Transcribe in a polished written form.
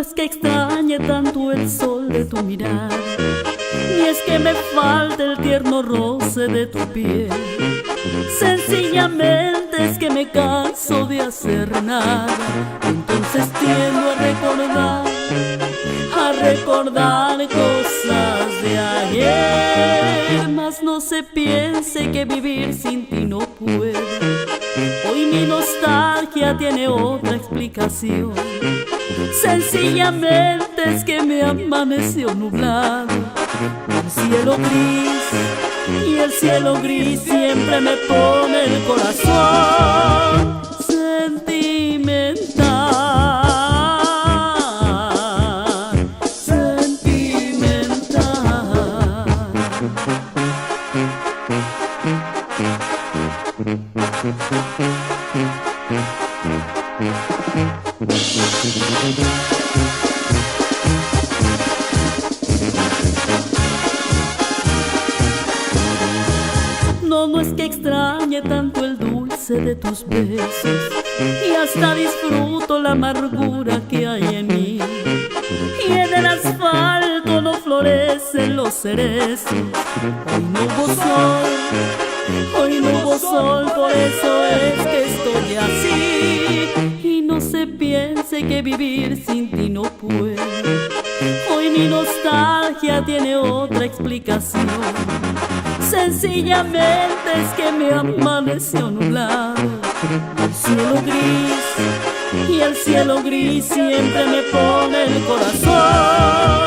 es que extrañe tanto el sol de tu mirada, ni es que me falte el tierno roce de tu piel. Sencillamente es que me canso de hacer nada. Entonces tiendo a recordar cosas de ayer. Mas no se piense que vivir sin ti no puedo. Hoy mi nostalgia tiene otra explicación. Sencillamente es que me amaneció nublado el cielo gris, y el cielo gris siempre me pone el corazón sentimental, sentimental. No es que extrañe tanto el dulce de tus besos, y hasta disfruto la amargura que hay en mí. Y en el asfalto no florecen los cerezos. Hoy no hubo sol, hoy no hubo sol, por eso es que estoy así. Y no se piense que vivir sin ti no puedo. Hoy mi nostalgia tiene otra explicación. Sencillamente es que me amaneció nublado el cielo gris, y el cielo gris siempre me pone el corazón